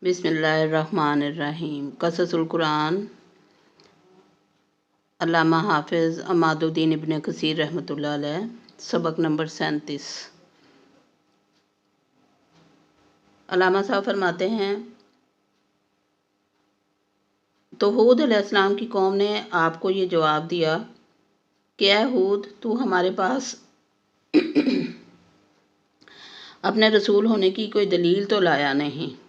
بسم اللہ الرحمن الرحیم۔ قصص القرآن، علامہ حافظ عماد الدین ابن کثیر رحمۃ اللہ علیہ، سبق نمبر 37۔ علامہ صاحب فرماتے ہیں، تو ہود علیہ السلام کی قوم نے آپ کو یہ جواب دیا کہ اے ہود، تو ہمارے پاس اپنے رسول ہونے کی کوئی دلیل تو لایا نہیں،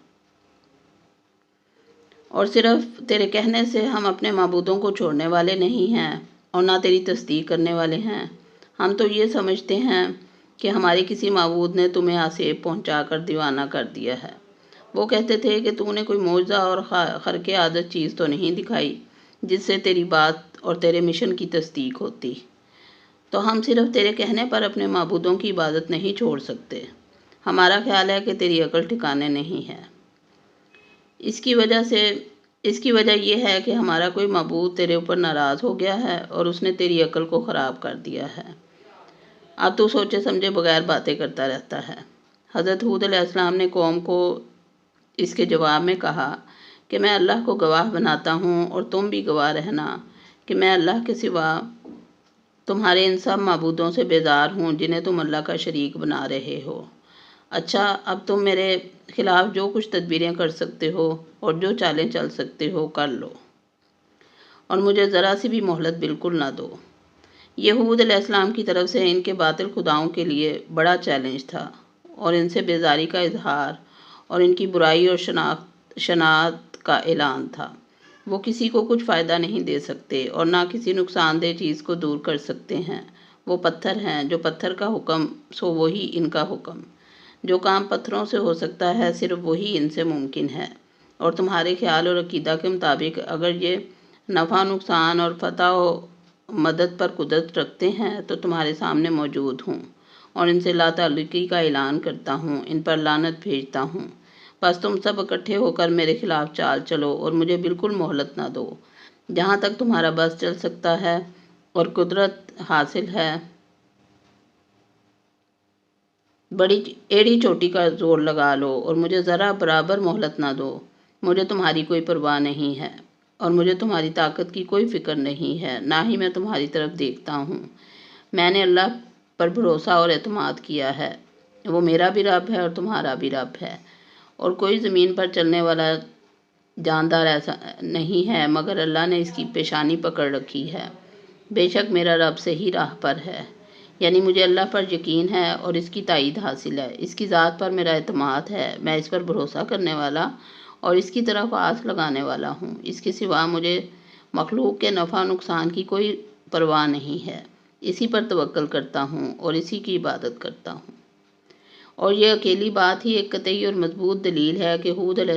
اور صرف تیرے کہنے سے ہم اپنے معبودوں کو چھوڑنے والے نہیں ہیں اور نہ تیری تصدیق کرنے والے ہیں۔ ہم تو یہ سمجھتے ہیں کہ ہمارے کسی معبود نے تمہیں آسیب پہنچا کر دیوانہ کر دیا ہے۔ وہ کہتے تھے کہ تو نے کوئی معجزہ اور خارق عادت چیز تو نہیں دکھائی جس سے تیری بات اور تیرے مشن کی تصدیق ہوتی۔ تو ہم صرف تیرے کہنے پر اپنے معبودوں کی عبادت نہیں چھوڑ سکتے۔ ہمارا خیال ہے کہ تیری عقل ٹھکانے نہیں ہے۔ اس کی وجہ یہ ہے کہ ہمارا کوئی معبود تیرے اوپر ناراض ہو گیا ہے اور اس نے تیری عقل کو خراب کر دیا ہے۔ اب تو سوچے سمجھے بغیر باتیں کرتا رہتا ہے۔ حضرت ہود علیہ السلام نے قوم کو اس کے جواب میں کہا کہ میں اللہ کو گواہ بناتا ہوں اور تم بھی گواہ رہنا کہ میں اللہ کے سوا تمہارے ان سب معبودوں سے بیزار ہوں جنہیں تم اللہ کا شریک بنا رہے ہو۔ اچھا، اب تم میرے خلاف جو کچھ تدبیریں کر سکتے ہو اور جو چالیں چل سکتے ہو کر لو، اور مجھے ذرا سی بھی مہلت بالکل نہ دو۔ یہ ہود علیہ السلام کی طرف سے ان کے باطل خداؤں کے لیے بڑا چیلنج تھا اور ان سے بیزاری کا اظہار اور ان کی برائی اور شناعت کا اعلان تھا۔ وہ کسی کو کچھ فائدہ نہیں دے سکتے اور نہ کسی نقصان دہ چیز کو دور کر سکتے ہیں۔ وہ پتھر ہیں، جو پتھر کا حکم سو وہی ان کا حکم۔ جو کام پتھروں سے ہو سکتا ہے صرف وہی ان سے ممکن ہے، اور تمہارے خیال اور عقیدہ کے مطابق اگر یہ نفع نقصان اور فتح و مدد پر قدرت رکھتے ہیں تو تمہارے سامنے موجود ہوں، اور ان سے لا تعلقی کا اعلان کرتا ہوں، ان پر لعنت بھیجتا ہوں۔ بس تم سب اکٹھے ہو کر میرے خلاف چال چلو اور مجھے بالکل مہلت نہ دو۔ جہاں تک تمہارا بس چل سکتا ہے اور قدرت حاصل ہے، بڑی ایڑی چوٹی کا زور لگا لو اور مجھے ذرا برابر مہلت نہ دو۔ مجھے تمہاری کوئی پرواہ نہیں ہے اور مجھے تمہاری طاقت کی کوئی فکر نہیں ہے، نہ ہی میں تمہاری طرف دیکھتا ہوں۔ میں نے اللہ پر بھروسہ اور اعتماد کیا ہے، وہ میرا بھی رب ہے اور تمہارا بھی رب ہے، اور کوئی زمین پر چلنے والا جاندار ایسا نہیں ہے مگر اللہ نے اس کی پیشانی پکڑ رکھی ہے۔ بے شک میرا رب صحیح راہ پر ہے، یعنی مجھے اللہ پر یقین ہے اور اس کی تائید حاصل ہے۔ اس کی ذات پر میرا اعتماد ہے، میں اس پر بھروسہ کرنے والا اور اس کی طرف آس لگانے والا ہوں۔ اس کے سوا مجھے مخلوق کے نفع نقصان کی کوئی پرواہ نہیں ہے۔ اسی پر توکل کرتا ہوں اور اسی کی عبادت کرتا ہوں۔ اور یہ اکیلی بات ہی ایک قطعی اور مضبوط دلیل ہے کہ ہود علیہ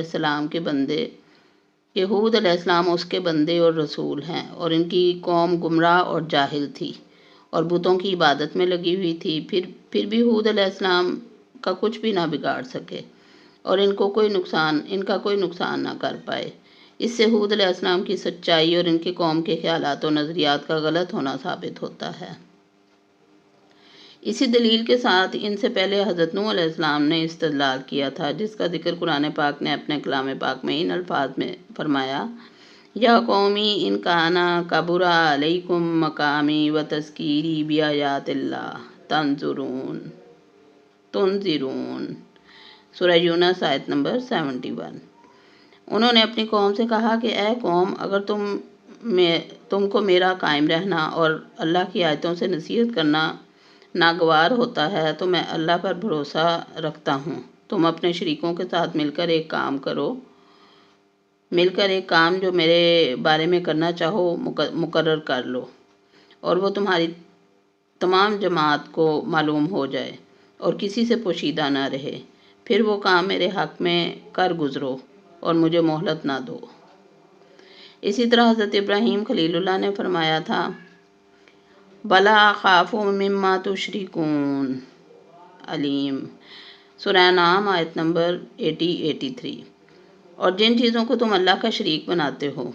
السلام اس کے بندے اور رسول ہیں، اور ان کی قوم گمراہ اور جاہل تھی اور بتوں کی عبادت میں لگی ہوئی تھی۔ پھر بھی ہود علیہ السلام کا کچھ بھی نہ بگاڑ سکے اور ان کا کوئی نقصان نہ کر پائے۔ اس سے ہود علیہ السلام کی سچائی اور ان کے قوم کے خیالات و نظریات کا غلط ہونا ثابت ہوتا ہے۔ اسی دلیل کے ساتھ ان سے پہلے حضرت نوح علیہ السلام نے استدلال کیا تھا، جس کا ذکر قرآن پاک نے اپنے کلام پاک میں ان الفاظ میں فرمایا، یا قومی ان کان کبر علیکم مقامی و تذکیری بآیات اللہ تنذرون۔ سورہ یونس آیت نمبر 71۔ انہوں نے اپنی قوم سے کہا کہ اے قوم، اگر تم کو میرا قائم رہنا اور اللہ کی آیتوں سے نصیحت کرنا ناگوار ہوتا ہے تو میں اللہ پر بھروسہ رکھتا ہوں۔ تم اپنے شریکوں کے ساتھ مل کر ایک کام جو میرے بارے میں کرنا چاہو مقرر کر لو، اور وہ تمہاری تمام جماعت کو معلوم ہو جائے اور کسی سے پوشیدہ نہ رہے۔ پھر وہ کام میرے حق میں کر گزرو اور مجھے مہلت نہ دو۔ اسی طرح حضرت ابراہیم خلیل اللہ نے فرمایا تھا، بلا اخاف مما تشرکون علیم۔ سورہ انعام آیت نمبر 83۔ اور جن چیزوں کو تم اللہ کا شریک بناتے ہو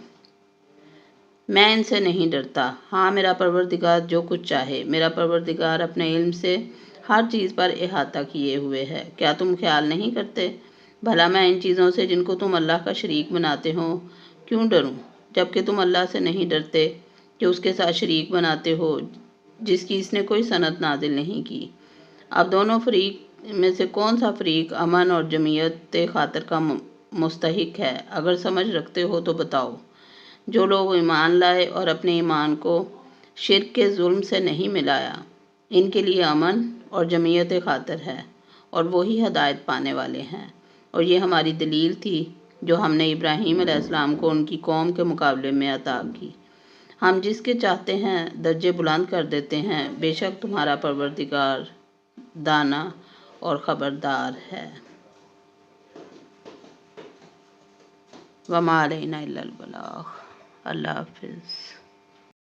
میں ان سے نہیں ڈرتا۔ ہاں، میرا پروردگار جو کچھ چاہے، میرا پروردگار اپنے علم سے ہر چیز پر احاطہ کیے ہوئے ہے۔ کیا تم خیال نہیں کرتے؟ بھلا میں ان چیزوں سے جن کو تم اللہ کا شریک بناتے ہو کیوں ڈروں، جبکہ تم اللہ سے نہیں ڈرتے کہ اس کے ساتھ شریک بناتے ہو جس کی اس نے کوئی سند نازل نہیں کی۔ اب دونوں فریق میں سے کون سا فریق امن اور جمعیت خاطر کا مستحق ہے؟ اگر سمجھ رکھتے ہو تو بتاؤ۔ جو لوگ ایمان لائے اور اپنے ایمان کو شرک کے ظلم سے نہیں ملایا، ان کے لیے امن اور جمعیت خاطر ہے، اور وہی ہدایت پانے والے ہیں۔ اور یہ ہماری دلیل تھی جو ہم نے ابراہیم علیہ السلام کو ان کی قوم کے مقابلے میں عطا کی۔ ہم جس کے چاہتے ہیں درجے بلند کر دیتے ہیں، بے شک تمہارا پروردگار دانا اور خبردار ہے۔ وما علینا الا البلاغ۔ اللہ حافظ۔